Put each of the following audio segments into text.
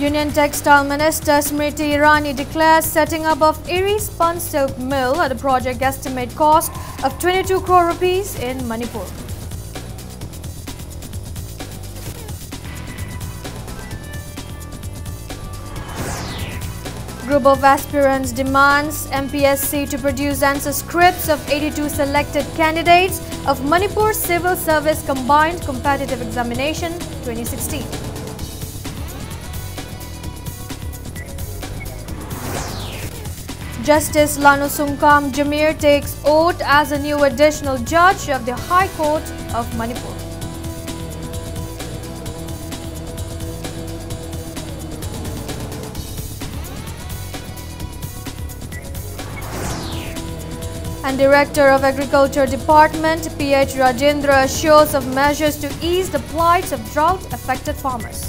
Union Textile Minister Smriti Irani declares setting up of Eri Spun Silk Mill at a project estimate cost of 22 crore rupees in Manipur. Group of aspirants demands MPSC to answer scripts of 82 selected candidates of Manipur Civil Service Combined Competitive Examination 2016. Justice Lanusungkam Jamir takes oath as a new additional judge of the High Court of Manipur. And Director of Agriculture Department PH Rajendra assures of measures to ease the plight of drought-affected farmers.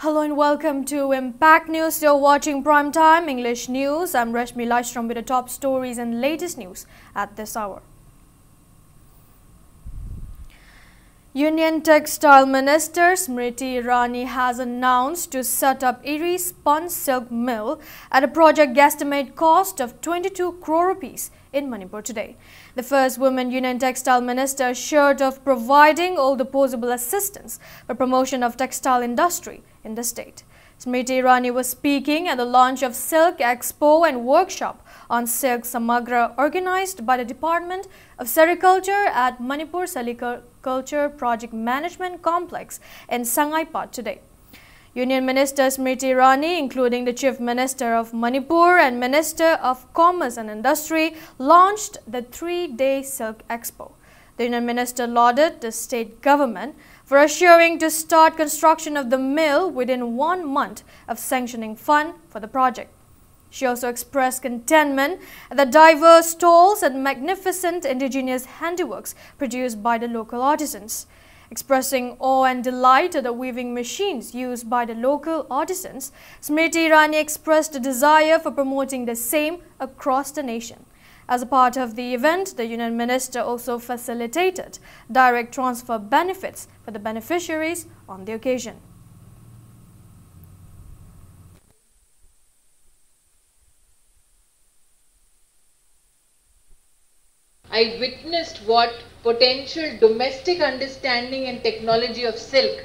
Hello and welcome to Impact News. You're watching Primetime English News. I'm Rashmi Lashram with the top stories and latest news at this hour. Union Textile Minister Smriti Irani has announced to set up Eri Spun Silk Mill at a project guesstimate cost of 22 crore rupees in Manipur today. The first woman Union Textile Minister assured of providing all the possible assistance for promotion of textile industry in the state. Smriti Irani was speaking at the launch of Silk Expo and Workshop on Silk Samagra organized by the Department of Sericulture at Manipur Sericulture Project Management Complex in Sangaipat today. Union Minister Smriti Irani, including the Chief Minister of Manipur and Minister of Commerce and Industry, launched the three-day Silk Expo. The Union Minister lauded the state government for assuring to start construction of the mill within 1 month of sanctioning fund for the project. She also expressed contentment at the diverse stalls and magnificent indigenous handiworks produced by the local artisans. Expressing awe and delight at the weaving machines used by the local artisans, Smriti Irani expressed a desire for promoting the same across the nation. As a part of the event, the Union Minister also facilitated direct transfer benefits for the beneficiaries on the occasion. I witnessed what potential domestic understanding and technology of silk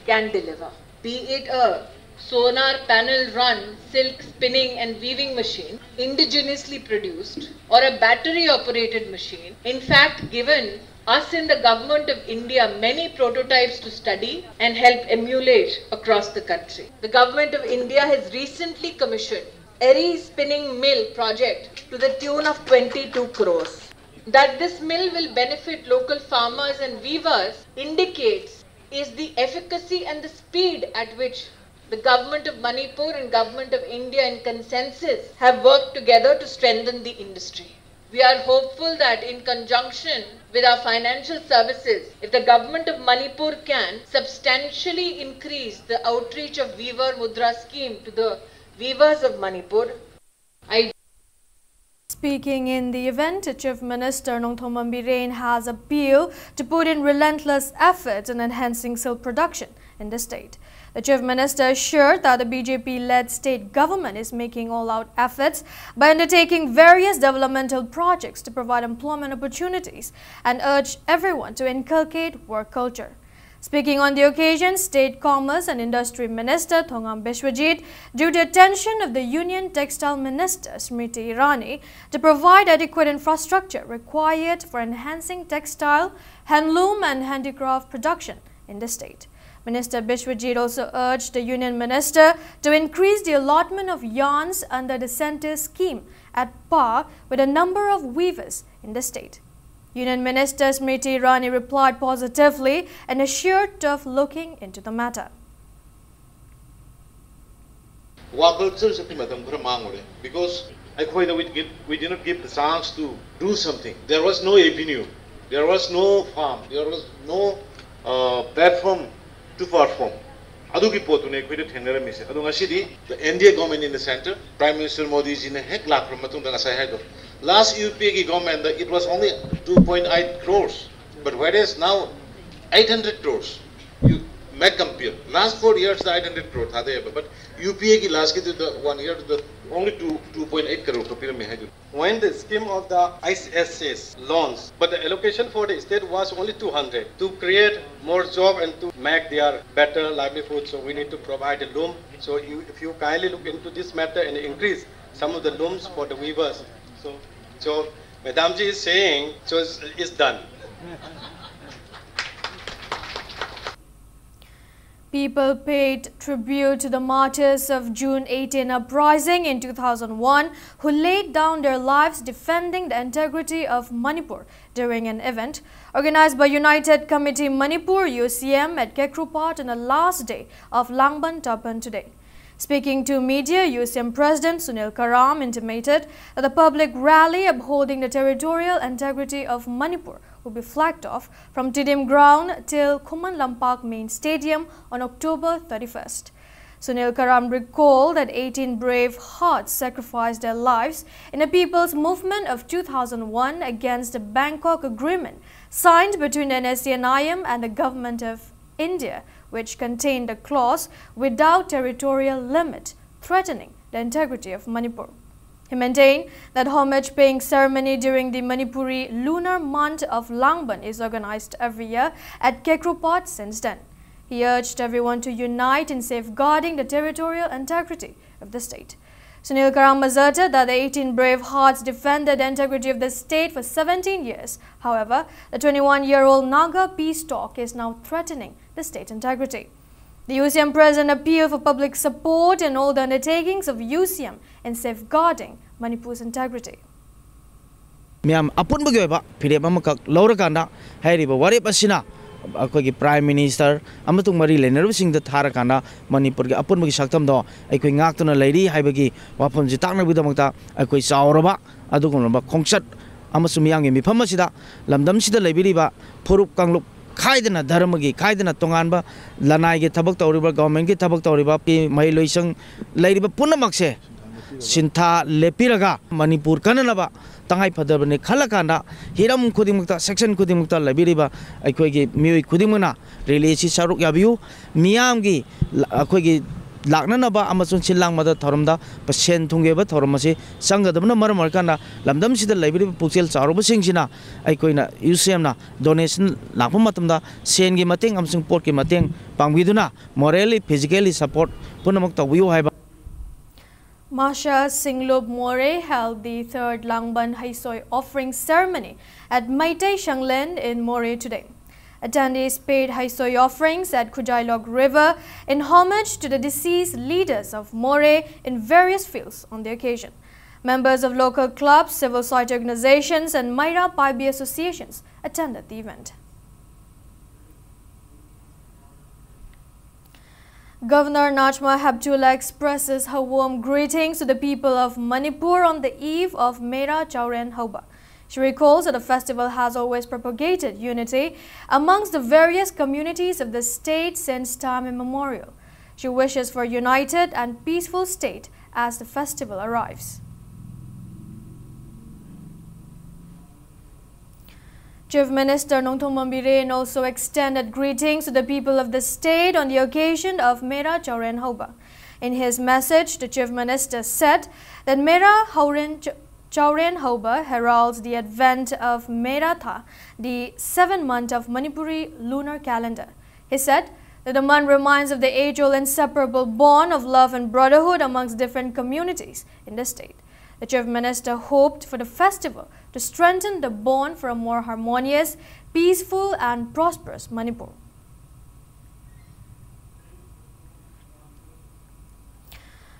can deliver. Be it a sonar panel run silk spinning and weaving machine, indigenously produced, or a battery operated machine, in fact given us in the government of India many prototypes to study and help emulate across the country. The government of India has recently commissioned Eri Spinning Mill project to the tune of 22 crores. That this mill will benefit local farmers and weavers indicates is the efficacy and the speed at which the government of Manipur and government of India in consensus have worked together to strengthen the industry. We are hopeful that in conjunction with our financial services, if the government of Manipur can substantially increase the outreach of Weaver Mudra scheme to the weavers of Manipur, Speaking in the event, Chief Minister Nongthom Birren has appealed to put in relentless efforts in enhancing silk production in the state. The Chief Minister assured that the BJP-led state government is making all-out efforts by undertaking various developmental projects to provide employment opportunities and urged everyone to inculcate work culture. Speaking on the occasion, State Commerce and Industry Minister Thongam Biswajit drew the attention of the Union Textile Minister Smriti Irani to provide adequate infrastructure required for enhancing textile, handloom and handicraft production in the state. Minister Biswajit also urged the Union Minister to increase the allotment of yarns under the Centre scheme at par with a number of weavers in the state. Union Minister Smriti Irani replied positively and assured of looking into the matter. Because we did not give the chance to do something. There was no avenue, there was no farm, there was no platform to perform. Adugi potune kwede thenera mise. Adu ngasi di the NDA government in the center, Prime Minister Modi ji ne hek lakh matung da ngasai hai do Last UPA government, it was only 2.8 crores, but whereas now 800 crores. You make compare. Last 4 years, the 800 crores, but UPA ki last the 1 year, the only 2.8 crores. When the scheme of the ISS launched, but the allocation for the state was only 200 to create more job and to make their better livelihood. So we need to provide a loom. So if you kindly look into this matter and increase some of the looms for the weavers. So Madam Ji is saying, so it's done. People paid tribute to the martyrs of June 18 uprising in 2001 who laid down their lives defending the integrity of Manipur during an event organized by United Committee Manipur UCM at Kekrupat on the last day of Langban Tapan today. Speaking to media, UCM President Sunil Karam intimated that the public rally upholding the territorial integrity of Manipur will be flagged off from Tidim Ground till Khuman Lampak Main Stadium on October 31st. Sunil Karam recalled that 18 brave hearts sacrificed their lives in a people's movement of 2001 against the Bangkok Agreement signed between the NSCNIM and the Government of India, which contained a clause without territorial limit, threatening the integrity of Manipur. He maintained that homage-paying ceremony during the Manipuri lunar month of Langban is organized every year at Kekrupat since then. He urged everyone to unite in safeguarding the territorial integrity of the state. Sunil Karam asserted that the 18 brave hearts defended the integrity of the state for 17 years. However, the 21-year-old Naga peace talk is now threatening the state integrity. The UCM President appealed for public support in all the undertakings of UCM in safeguarding Manipur's integrity. Miam apun bagyoba phirep amakak laurakanda hairiba warep asina akogi Prime Minister amatung mari lenerusing the Tarakana Manipur gi apun bagi saktam do aikoi ngaktuna leiri haibagi wapon ji takna bidamakta aikoi sauraba adugunba khongsat amasum yangi mifam asida lamdam sida leibiriba phurup kangluk Kaidana Dharmagi, Kaidana Tonganba, Lanai Tabak Toriba, Government Tabak Toriba, Mai Loisang, Lady Punamakse, Sinta Lepiraga, Manipur Kananaba, Tangai Padabane, Kalakanda, Hiram Kudimukta, Section Kudimukta, Labiriba, Akwegi, Mui Kudimuna, Release Saruk Yabu, Miamgi, Akwegi. Laknanaba Amazon Silang Mother Torumda, Pashen Tungeba Toromasi, Sanga the Maramarkana, Lamdam Sida Library Puxel Saroba Singina, Aikoina, UCMna, donation Lapumatumda, Sengi Mating, Amsung Porki Mating, Pangwiduna, morally, physically support Punamukta Wiu. Masha Singlub More held the third Langban Haisoi offering ceremony at Maitei Shanglen in More today. Attendees paid Haisoi offerings at Kujailok River in homage to the deceased leaders of More in various fields on the occasion. Members of local clubs, civil society organizations and Maira Paibi associations attended the event. Governor Najma Heptullah expresses her warm greetings to the people of Manipur on the eve of Mera Chauren Hoba. She recalls that the festival has always propagated unity amongst the various communities of the state since time immemorial. She wishes for a united and peaceful state as the festival arrives. Chief Minister Nongthong Mambiren also extended greetings to the people of the state on the occasion of Mera Chauren Hoba. In his message, the Chief Minister said that Mera Chauren Hoba heralds the advent of Meratha, the 7th month of Manipuri lunar calendar. He said that the month reminds of the age-old inseparable bond of love and brotherhood amongst different communities in the state. The Chief Minister hoped for the festival to strengthen the bond for a more harmonious, peaceful and prosperous Manipur.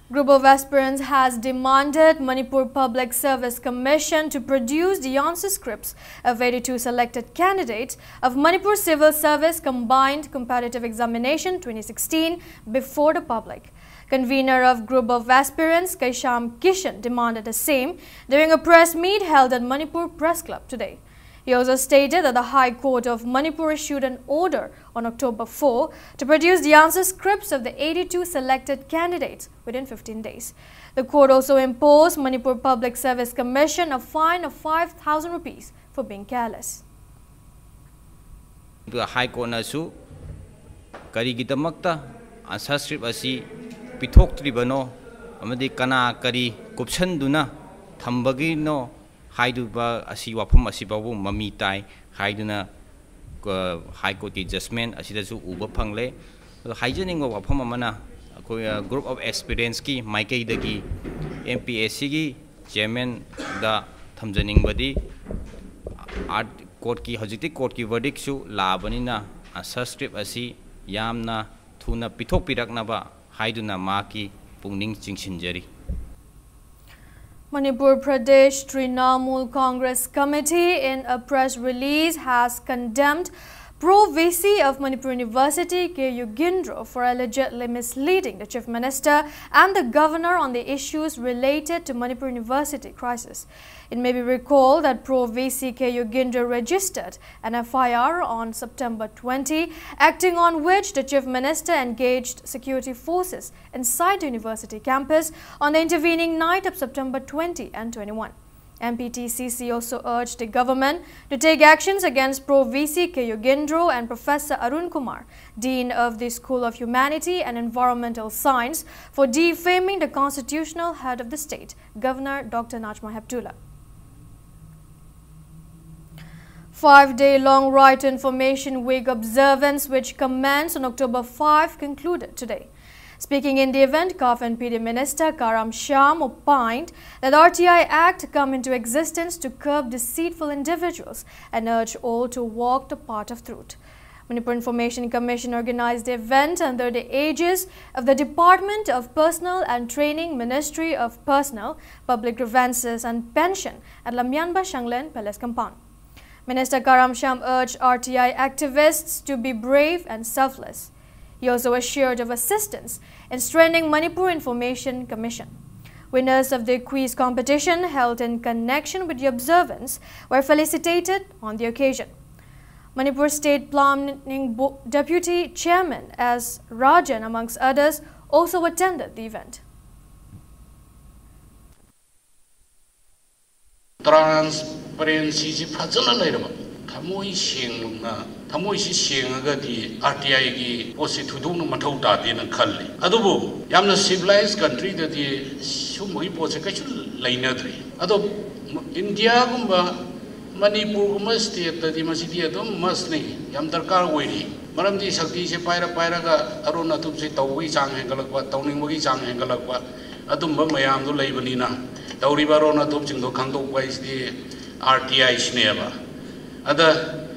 Group of aspirants has demanded Manipur Public Service Commission to produce the answer scripts of 82 selected candidates of Manipur Civil Service Combined Competitive Examination 2016 before the public. Convener of Group of Aspirants, Kaisham Kishan, demanded the same during a press meet held at Manipur Press Club today. He also stated that the High Court of Manipur issued an order on October 4 to produce the answer scripts of the 82 selected candidates within 15 days. The court also imposed Manipur Public Service Commission a fine of 5,000 rupees for being careless. The High Court nasu karigidamakta answer script asi pithoktribano amadi kana kari kupchanduna thambagi no haiduba asi wafam asi babu mami tai haiduna High Court ki judgment asidasu uba phangle haijening wafam amana group of experience ki maikai dagi MPSC ki chairman da thamjaning badi art court ki hajiti court ki verdict su labanina answer script asi yamna thuna pithok piraknaba haiduna ma ki pungning chingsinjari. Manipur Pradesh Trinamool Congress Committee in a press release has condemned Pro-VC of Manipur University K. Yugindro for allegedly misleading the Chief Minister and the Governor on the issues related to Manipur University crisis. It may be recalled that Pro-VC K. Yugindro registered an FIR on September 20, acting on which the Chief Minister engaged security forces inside the university campus on the intervening night of September 20 and 21. MPTCC also urged the government to take actions against Pro-VC K. Yugindro and Professor Arun Kumar, Dean of the School of Humanity and Environmental Science, for defaming the constitutional head of the state, Governor Dr. Najma Heptullah. 5-day-long Right to Information Week observance, which commenced on October 5, concluded today. Speaking in the event, CAF and PD Minister Karam Sham opined that the RTI Act come into existence to curb deceitful individuals and urge all to walk the path of truth. Manipur Information Commission organized the event under the aegis of the Department of Personnel and Training, Ministry of Personnel, Public Grievances and Pension at Lamyanba Shanglen Palace Compound. Minister Karam Sham urged RTI activists to be brave and selfless. He also assured of assistance in strengthening Manipur Information Commission. Winners of the quiz competition held in connection with the observance were felicitated on the occasion. Manipur State Planning Deputy Chairman S. Rajan, amongst others, also attended the event. Transparency is Tamoi Shingna, Tamoi Shingagadi, RTI gi, Positudun Matota din Kali. Adobo, Yamna civilized country that the Sumui Posicatu Lainatri. Adob India Gumba, Manipur state that the Masidiadum Masni, Yamdarkar Wadi. Madam di Sakti Paira Pairaga, Aruna Tupsi Tawi Chang Hangalakwa, Towning Wagi Chang Hangalakwa, Adumba Mayam do Labanina, Tauribarona Tupsing do Kanto Wais the RTI Sneva. Ada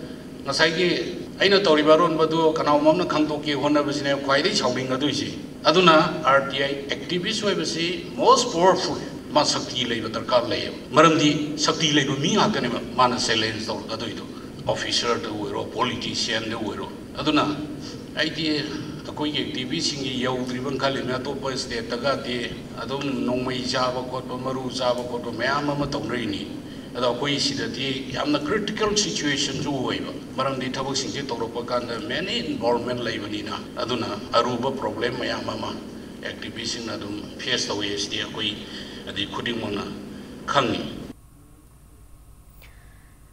Nasaki Aina Toribaron Badu, Kanamam Kantoki, Honabasine, quite a shouting Adusi. Aduna, RTI activists will see most powerful Masakti labor Karlay. Marandi Sakti labor me Akanima, Manaselens or Aduito, officer the Wero, politician the Wero. Aduna, idea a quick activist in Yaw driven Kalina Topa State Tagati, Adum Nomai Java Koto Maru Java Koto Mayama Tonrini. I'm the critical situation to waiver. Marandi Tabusing Toropakan, many involvement Lavanina, Aduna, Aruba problem, Mayamama, activation Adum, Fiesta Ways, the Akui, and the Kudimona, Kangi.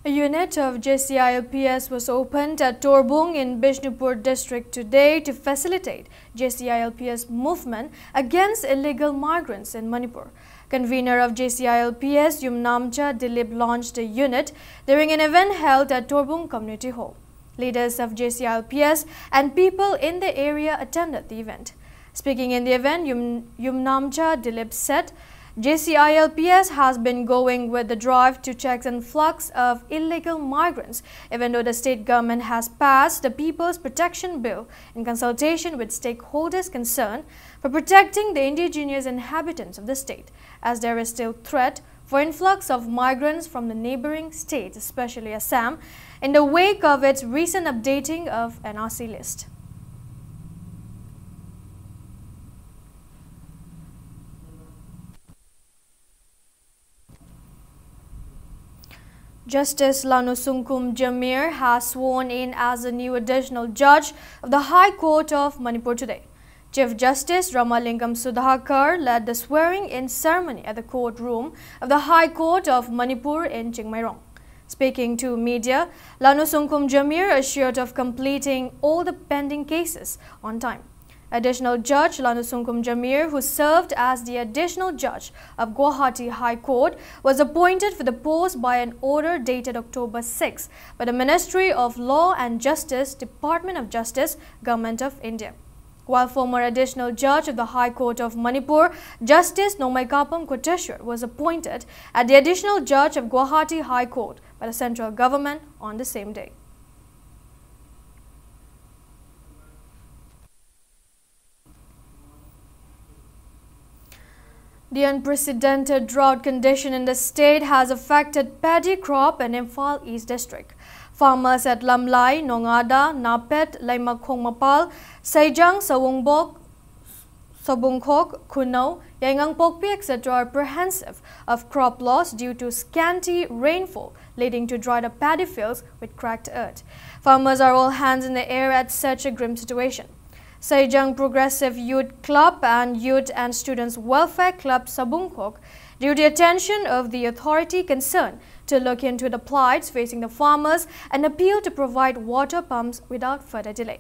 A unit of JCILPS was opened at Torbung in Bishnupur district today to facilitate JCILPS movement against illegal migrants in Manipur. Convener of JCILPS, Yumnamcha Dilip, launched a unit during an event held at Torbung Community Hall. Leaders of JCILPS and people in the area attended the event. Speaking in the event, Yumnamcha Dilip said, JCILPS has been going with the drive to check the influx of illegal migrants, even though the state government has passed the People's Protection Bill in consultation with stakeholders concerned for protecting the indigenous inhabitants of the state, as there is still threat for influx of migrants from the neighboring states, especially Assam, in the wake of its recent updating of NRC list. Justice Lanusungkum Jamir has sworn in as a new additional judge of the High Court of Manipur today. Chief Justice Ramalingam Sudhakar led the swearing-in ceremony at the courtroom of the High Court of Manipur in Chingmairong. Speaking to media, Lanusungkum Jamir assured of completing all the pending cases on time. Additional Judge Lanusungkum Jamir, who served as the additional judge of Guwahati High Court, was appointed for the post by an order dated October 6 by the Ministry of Law and Justice, Department of Justice, Government of India. While former additional judge of the High Court of Manipur, Justice Nomaikapam Koteshwar, was appointed as the additional judge of Guwahati High Court by the central government on the same day. The unprecedented drought condition in the state has affected paddy crop in Imphal East District. Farmers at Lamlai, Nongada, Napet, Laimakhongmapal, Saijang, Sabungkhok, Kunau, Yaingangpokpi, etc. are apprehensive of crop loss due to scanty rainfall, leading to dried up paddy fields with cracked earth. Farmers are all hands in the air at such a grim situation. Saijang Progressive Youth Club and Youth and Students Welfare Club Sabungkhok drew the attention of the authority concerned to look into the plights facing the farmers and appeal to provide water pumps without further delay.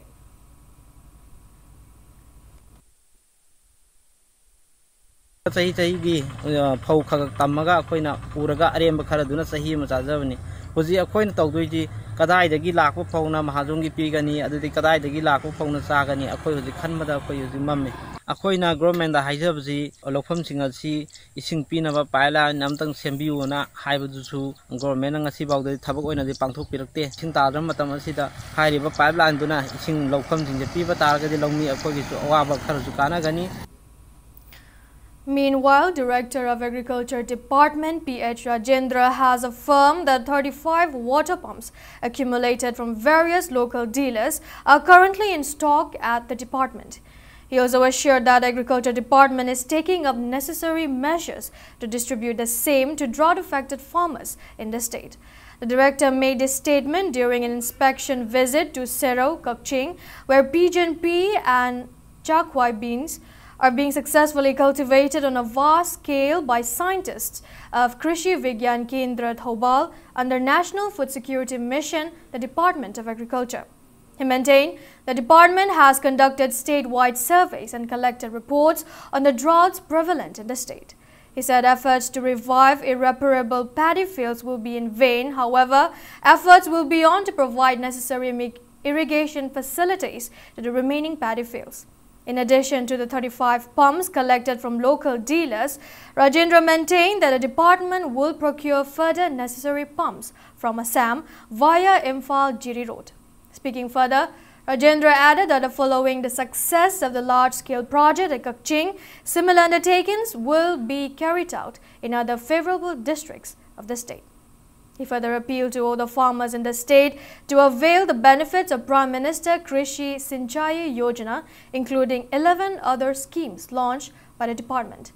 Hoji akoina tawdoiji kadai dagi lakpo phawna mahajonggi pigani adudi kadai dagi lakpo phawna chagani akoi hoji khanbada akoi hoji mamme akoina government da haijabji lokpham singa si ising pinaba paila namtang sembiuna haibuju government nga si bawde thabak oina di pangthok pirakte sing tadram matam asida hairiba pipeline duna ising lokpham singje piba targadi longmi akoi gi awaba kharju kana gani. Meanwhile, Director of Agriculture Department P.H. Rajendra has affirmed that 35 water pumps accumulated from various local dealers are currently in stock at the department. He also assured that Agriculture Department is taking up necessary measures to distribute the same to drought-affected farmers in the state. The director made this statement during an inspection visit to Sero, Kakching, where pigeon pea and chakwai beans are being successfully cultivated on a vast scale by scientists of Krishi Vigyan Kendra Thobal under National Food Security Mission, the Department of Agriculture. He maintained the department has conducted statewide surveys and collected reports on the droughts prevalent in the state. He said efforts to revive irreparable paddy fields will be in vain. However, efforts will be on to provide necessary irrigation facilities to the remaining paddy fields. In addition to the 35 pumps collected from local dealers, Rajendra maintained that the department will procure further necessary pumps from Assam via Imphal Jiri Road. Speaking further, Rajendra added that following the success of the large-scale project at Kakching, similar undertakings will be carried out in other favorable districts of the state. He further appealed to all the farmers in the state to avail the benefits of Prime Minister Krishi Sinchai Yojana, including 11 other schemes launched by the department.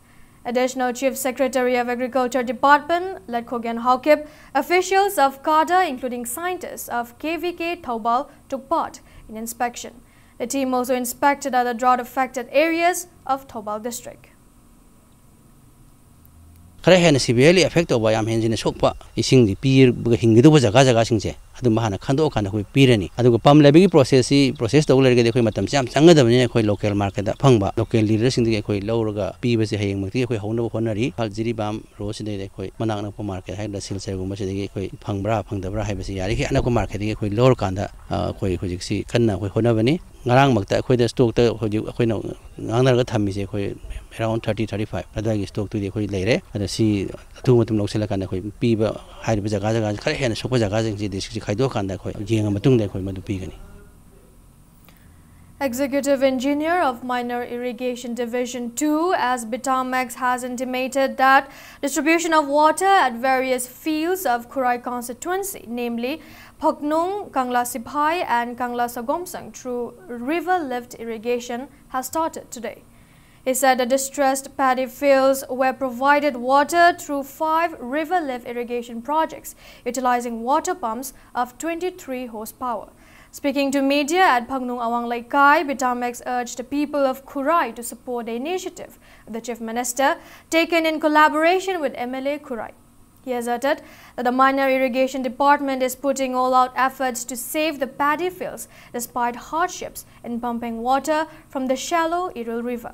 Additional Chief Secretary of Agriculture Department, Letkogen Haukip, officials of CADA, including scientists of KVK Thobal, took part in inspection. The team also inspected other drought-affected areas of Thobal district. खरे हेन severely affect होबा याम हेंजिने सोकपा इसिंग दि पीर bug हिंगिदो जगह जगह सिंगजे अदु महाना खंदो खाना कोई पीरनी अदु पम लेबी process तौ लेरगे देखोय मतम से याम चंगदबने कोई लोकल मार्केट दा फंगबा लोकल लीडर सिंग दि कोई लौरगा पीबसे हेंग मक्ति कोई हौनबो होनरी हल जिरी बाम रोस दे कोई मनाक नपो मार्केट हाइ लसिल सेगुम से दि कोई फंगब्रा फंगदब्रा हाइबसे यारि के अनको मार्केट दि कोई लोर कांदा कोई हुजिक्सी कन्ना कोई होनबनी ngarang makta khoi da stock ta khoi na ngangnar ga thammi se khoi around 30-35 adagi stock tu di khoi leire ada si thu matum loksela kan khoi pi ba hairi jaga jaga khare hena sokpa jaga jing ji disk khaido kan da khoi yenga matung da khoi madu pi gani. Executive Engineer of Minor Irrigation Division 2 as Bitamax has intimated that distribution of water at various fields of Kurai constituency, namely Phoknung, Kangla Sibhai and Kangla Sagomsang through river lift irrigation has started today. He said the distressed paddy fields were provided water through 5 river lift irrigation projects, utilizing water pumps of 23 horsepower. Speaking to media at Phangnung Awang Laikai, Bitamex urged the people of Khurai to support the initiative of the Chief Minister, taken in collaboration with MLA Khurai. He asserted that the minor irrigation department is putting all-out efforts to save the paddy fields despite hardships in pumping water from the shallow Iril River.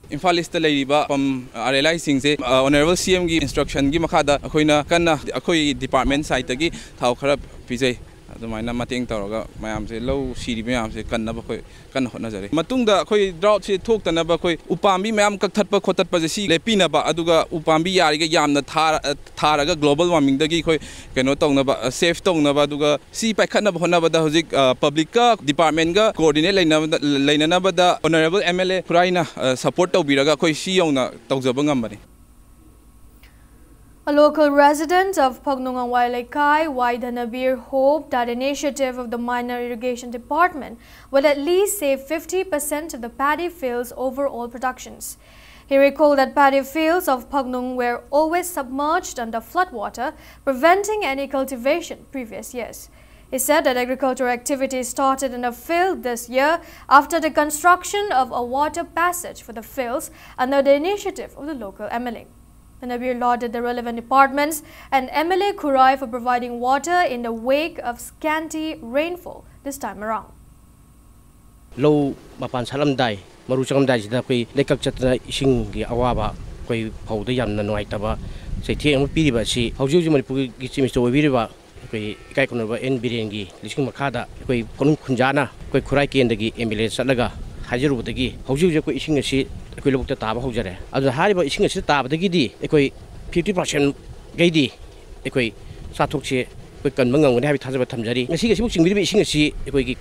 Imphal East Laiba from RLI Singse, Honorable CM gi instruction gi makada akoina kanna akoi department side gi thau kharap pijai adumaina mating tawraga mayam se low siri mayam se kanna ba khoi kan hotna jare matungda khoi drought se thoktana ba khoi upambi mayam kakthatpa khotatpa je si lepina ba aduga upambi yari ga yamna tharaga global warming dagi khoi keno tongna ba safe tongna ba aduga si paikhatna ba hona ba da hojik public ka department ga coordinate lainana ba da honorable MLA Khuraina support tawbiraga khoi si yongna tawjaba ngambani. A local resident of Phangnung Awang Laikai, Waidanabir, hoped that initiative of the minor irrigation department will at least save 50% of the paddy fields' overall productions. He recalled that paddy fields of Phangnung were always submerged under floodwater, preventing any cultivation previous years. He said that agricultural activities started in a field this year after the construction of a water passage for the fields under the initiative of the local MLA. The Nabir lauded the relevant departments and MLA Khurai for providing water in the wake of scanty rainfall this time around. Low Mapan Salam Dai, Marucham Dai, the Lekak Chatra Ishing Awaba, Koi Powder Yam Nanuitaba, say Tiam Piribashi, how usually Manipur gets him to Viriba, Kaikonova N. Birengi, Lishing Makada, Koi Kunjana, Koi Kuraki and the Emile Salaga, Hajaru the Gi, how usually ishing a sheet. We looked at Taba Hojare. As a Hariba ishing a Taba the Gidi, equi 50% Gadi, equi Satuchi, quick and Mungan would have it has a Tamjari. I see a smooching with ishing a sea, equi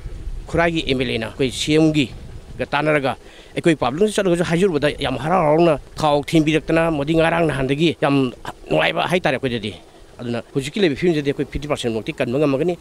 Kuragi Emilena, quick Siemgi, Gatanaraga, equi Pablo Salu Hajur with the Yamhara, Kau, Timbiratana, Modingarang, Handagi, Yam Noiva Haitara Quididi. I don't know, who's killing if you did 50% will take and Mungamagani.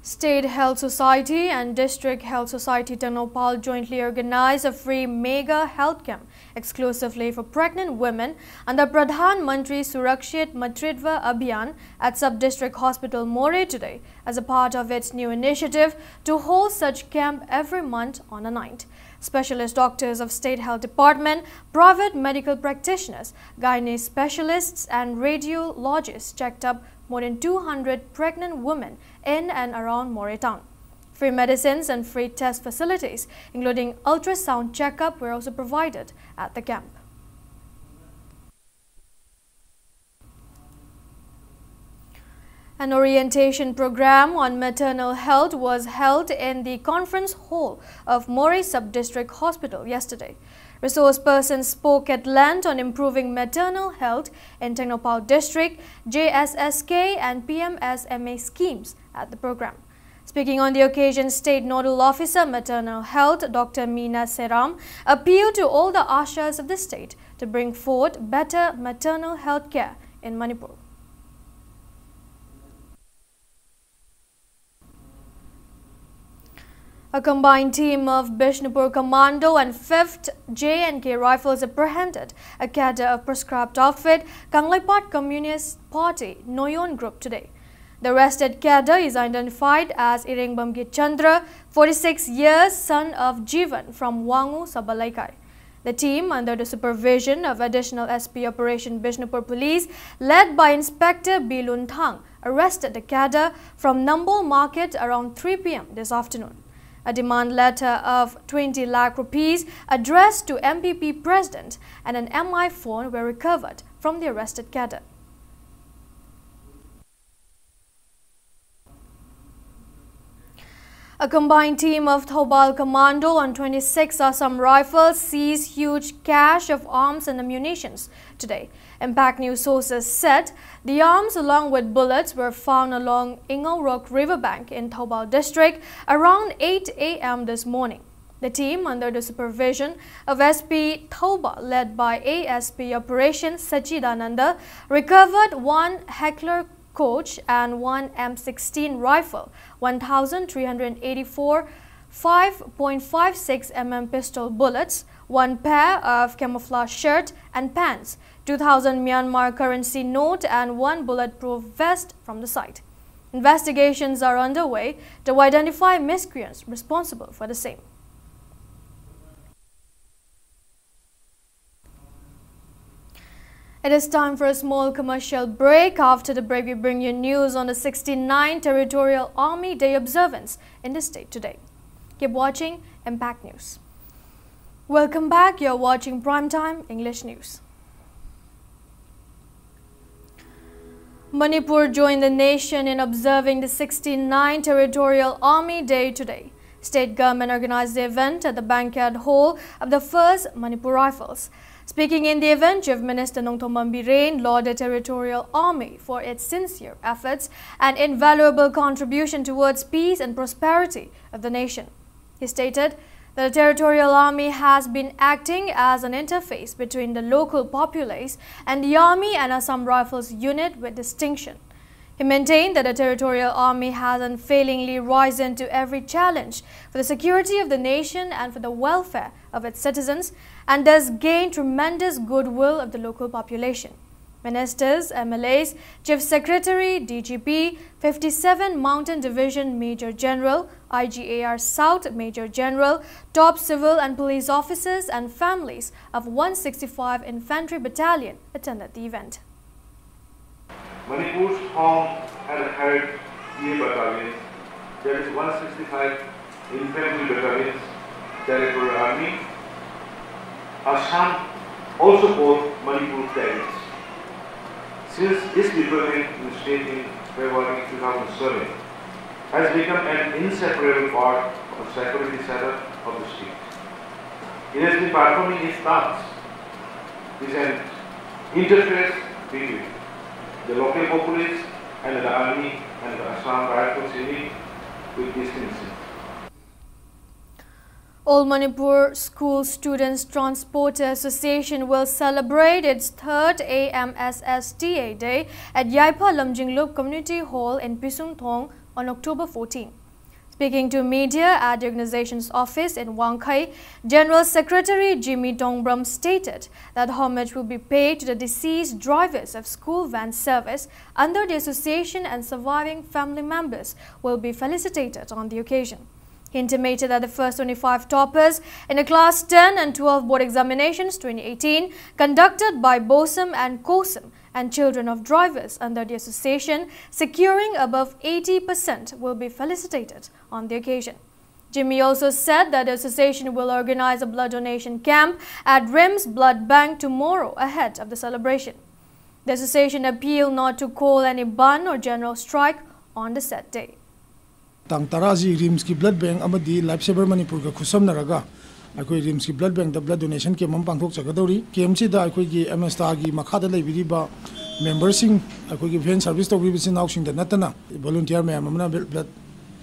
State Health Society and District Health Society Ternopal jointly organized a free mega health camp exclusively for pregnant women under Pradhan Mantri Surakshit Matritva Abhiyan at Sub-District Hospital More today as a part of its new initiative to hold such camp every month on a night. Specialist doctors of State Health Department, private medical practitioners, gynae specialists and radiologists checked up more than 200 pregnant women in and around More town. Free medicines and free test facilities, including ultrasound checkup, were also provided at the camp. An orientation program on maternal health was held in the conference hall of More Sub-District Hospital yesterday. Resource persons spoke at length on improving maternal health in Ternopal District, JSSK and PMSMA schemes at the program. Speaking on the occasion, State Nodal Officer Maternal Health Dr. Meena Seram appealed to all the Ashas of the state to bring forth better maternal health care in Manipur. A combined team of Bishnupur Commando and 5th J&K Rifles apprehended a cadre of proscribed outfit Kanglaipat Communist Party Noyon Group today. The arrested cadre is identified as Irengbamgi Chandra, 46 years, son of Jivan from Wangu, Sabalaikai. The team, under the supervision of Additional SP Operation Bishnupur Police, led by Inspector Bilun Thang, arrested the cadre from Nambol Market around 3 p.m. this afternoon. A demand letter of 20 lakh rupees addressed to MPP President and an MI phone were recovered from the arrested cadre. A combined team of Thobal Commando and 26 Assam Rifles seized huge cache of arms and ammunitions today. Impact News sources said the arms along with bullets were found along Ingo Rock riverbank in Thobal district around 8 a.m. this morning. The team, under the supervision of SP Thoba, led by ASP Operation Sachidananda, recovered one Heckler coach and one M16 rifle, 1,384 5.56 mm pistol bullets, 1 pair of camouflage shirt and pants, 2,000 Myanmar currency note and 1 bulletproof vest from the site. Investigations are underway to identify miscreants responsible for the same. It is time for a small commercial break. After the break, we bring you news on the 69th Territorial Army Day observance in the state today. Keep watching Impact News. Welcome back. You're watching Primetime English News. Manipur joined the nation in observing the 69th Territorial Army Day today. State government organized the event at the banquet hall of the 1st Manipur Rifles. Speaking in the event, Chief Minister Nongthom Bireen lauded the Territorial Army for its sincere efforts and invaluable contribution towards peace and prosperity of the nation. He stated that the Territorial Army has been acting as an interface between the local populace and the Army and Assam Rifles unit with distinction. He maintained that the Territorial Army has unfailingly risen to every challenge for the security of the nation and for the welfare of its citizens, and thus gained tremendous goodwill of the local population. Ministers, MLAs, Chief Secretary, DGP, 57 Mountain Division Major General, IGAR South Major General, top civil and police officers and families of 165 Infantry Battalion attended the event. Manipur's home has had 3 battalions, that is 165 Infantry Battalions, Territorial Army. Assam also bought Manipur tanks. Since its deployment in the state in February 2007, has become an inseparable part of the security setup of the state. It has been performing its tasks. It is an interface between the local populace and the army and the Assam Rifles unit with distinction. All Manipur School Students Transporter Association will celebrate its 3rd AMSSTA Day at Yaipa Lamjinglup Community Hall in Pisungthong on October 14. Speaking to media at the organization's office in Wangkai, General Secretary Jimmy Dongbram stated that homage will be paid to the deceased drivers of school van service under the association, and surviving family members will be felicitated on the occasion. He intimated that the first 25 toppers in the Class 10 and 12 board examinations 2018 conducted by BOSUM and COSUM and children of drivers under the association securing above 80% will be felicitated on the occasion. Jimmy also said that the association will organize a blood donation camp at RIMS Blood Bank tomorrow ahead of the celebration. The association appealed not to call any ban or general strike on the said day. Tang Taraji RIMS ki blood bank amadi Lifesaver Manipur ka khusam naraga akoi RIMS ki blood bank da blood donation ke mam pangthok chagadori KMC da akoi gi MSTA gi makhada leibiriba members sing akoi gi van service to bi sin nausing da natana volunteer me amna blood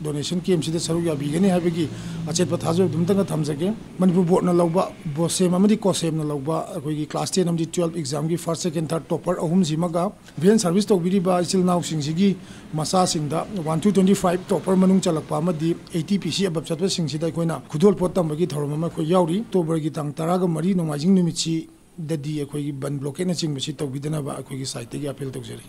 donation KMC da saru ya bigani habegi achet pathajo dumtanga thamjage Manipur board na lawba bosem amadi kosem na lawba akoi gi class 10 amdi 12 exam gi first second third topper ahum jimaga van service to biriba isil nausing sigi masa singda 1 to 25 topper manung chalakpa amadi 80 PC abab chatwa singsi da koina khudol pot tambagi thoroma ma ko yauri october gi tang taraga mari nomajing numitsi dadi akoi gi ban blockade na chingbi si tawbidana ba akoi gi site gi appeal tawjari.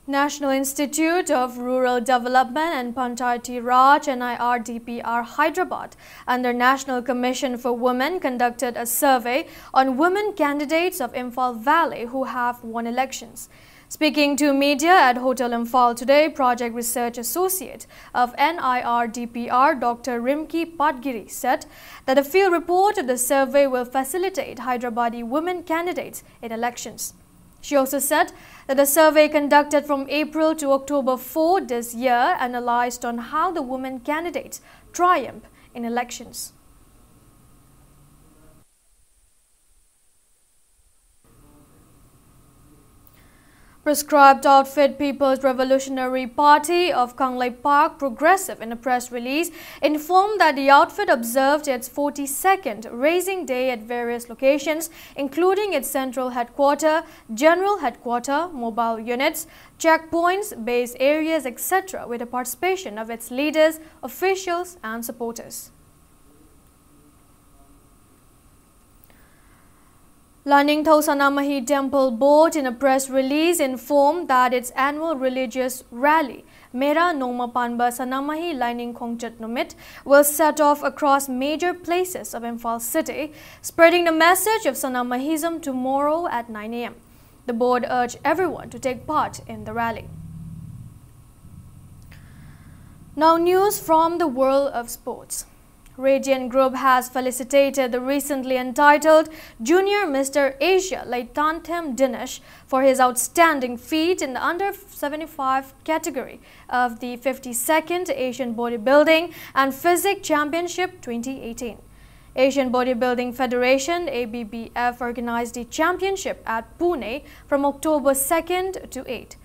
National Institute of Rural Development and Panchayati Raj NIRDPR Hyderabad under National Commission for Women conducted a survey on women candidates of Imphal Valley who have won elections. Speaking to media at Hotel Imphal today, Project Research Associate of NIRDPR Dr. Rimki Padgiri said that the field report of the survey will facilitate Hyderabadi women candidates in elections. She also said that the survey conducted from April to October 4 this year analyzed on how the women candidates triumph in elections. Prescribed outfit People's Revolutionary Party of Kanglai Park Progressive in a press release informed that the outfit observed its 42nd Raising Day at various locations, including its central headquarters, general headquarters, mobile units, checkpoints, base areas, etc., with the participation of its leaders, officials and supporters. Laning Thau Sanamahi Temple Board in a press release informed that its annual religious rally, Mera Noma Panba Sanamahi Lining Khongchat Numit, will set off across major places of Imphal city, spreading the message of Sanamahism tomorrow at 9 a.m. The board urged everyone to take part in the rally. Now news from the world of sports. Radiant Group has felicitated the recently entitled Junior Mr. Asia Laitanthem Dinesh for his outstanding feat in the under-75 category of the 52nd Asian Bodybuilding and Physique Championship 2018. Asian Bodybuilding Federation ABBF organized the championship at Pune from October 2nd to 8th.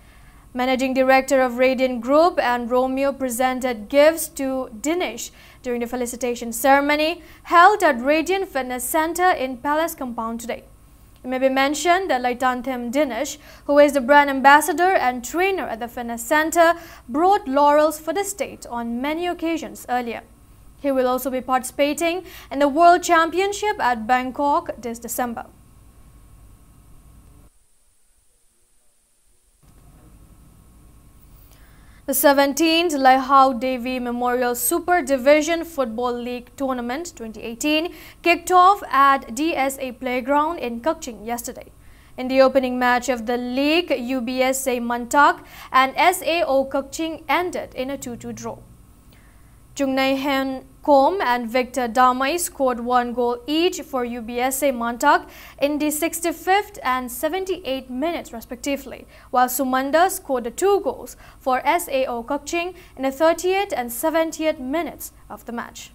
Managing Director of Radiant Group and Romeo presented gifts to Dinesh during the felicitation ceremony held at Radiant Fitness Center in Palace Compound today. It may be mentioned that Laitanthem Dinesh, who is the brand ambassador and trainer at the fitness center, brought laurels for the state on many occasions earlier. He will also be participating in the World Championship at Bangkok this December. The 17th Laihau Devi Memorial Super Division Football League Tournament 2018 kicked off at DSA Playground in Kakching yesterday. In the opening match of the league, UBSA Mantak and SAO Kakching ended in a 2-2 draw. Jungnai Hen Kom and Victor Damai scored 1 goal each for UBSA Mantak in the 65th and 78th minutes respectively, while Sumanda scored 2 goals for SAO Kakching in the 30th and 70th minutes of the match.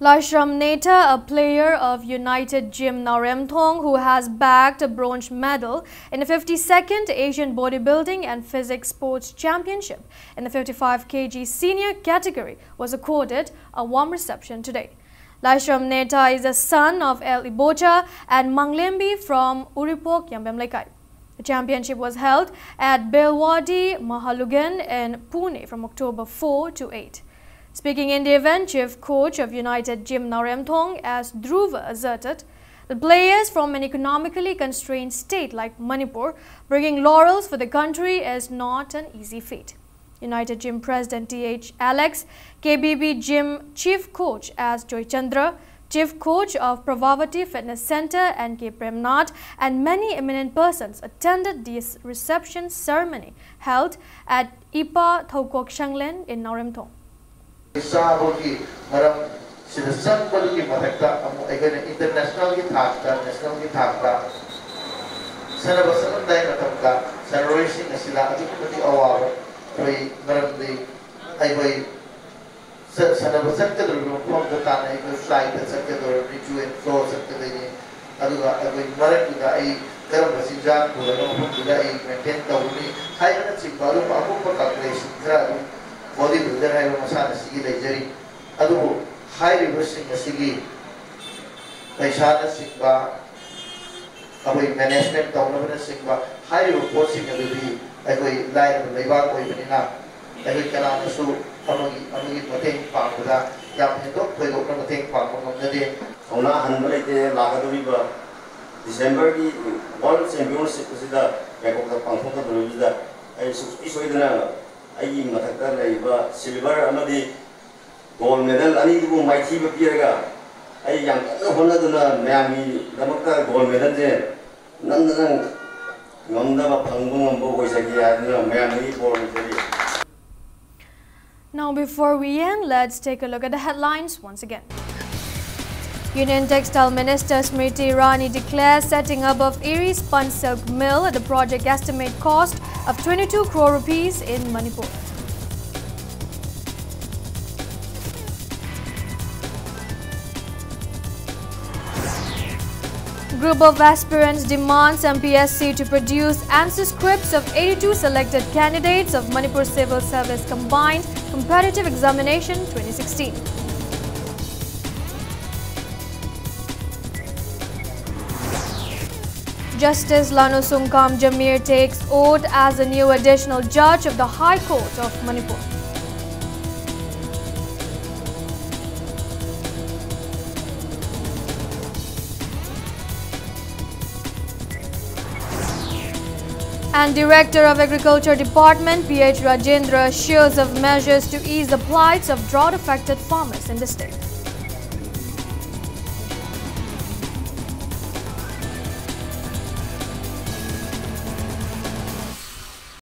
Laishram Neta, a player of United Gym Naremthong who has bagged a bronze medal in the 52nd Asian Bodybuilding and Physique Sports Championship in the 55 kg senior category, was accorded a warm reception today. Laishram Neta is the son of El Ibocha and Manglembi from Uripok, Yambemlekai. The championship was held at Belwadi Mahalugan in Pune from October 4 to 8. Speaking in the event, Chief Coach of United Gym Naremthong as Dhruva asserted, the players from an economically constrained state like Manipur bringing laurels for the country is not an easy feat. United Gym President T.H. Alex, KBB Gym Chief Coach as Joy Chandra, Chief Coach of Pravavati Fitness Center and K. Premnath and many eminent persons attended this reception ceremony held at Ipa Thaukok Shanglen in Naremthong. International ki thakta national ki thakta sanaba sanandai matamda sanracing asila adukati awar koi maramdi ai bai sanaba sakadru from the tan ai flight sakadru to and flow sakadai aduga ai marak da ai karam basinja pura no da ai maintain tawni hai na chibaru apu pa calculation kra bodybuilder hai masana sigi lejari adu high reversing asigi paisa na sigba aboi management tawna sigba high reporting adu ai line leiba koi banina ai kala na su amagi mateng pangda yam hendo koi gokna mateng pangom nade ona hanbale lagadu ba December ki World Championship sida yakok da pangthong da dolida ai soidana ai mathakta leiba silver amadi gold medal ani bu maithi ba piraga ai yang kana honaduna mayami damakta gold medal je nang ngamda ba phangbong bo goisagi aduna mayami bol jeri. Now before we end, let's take a look at the headlines once again. Union Textile Minister Smriti Irani declares setting up of Eri Spun Silk Mill at the project estimate cost of 22 crore rupees in Manipur. Group of aspirants demands MPSC to produce answer scripts of 82 selected candidates of Manipur Civil Service Combined Competitive Examination 2016. Justice Lanusungkam Jamir takes oath as a new additional judge of the High Court of Manipur. And Director of Agriculture Department PH Rajendra assures of measures to ease the plights of drought-affected farmers in the state.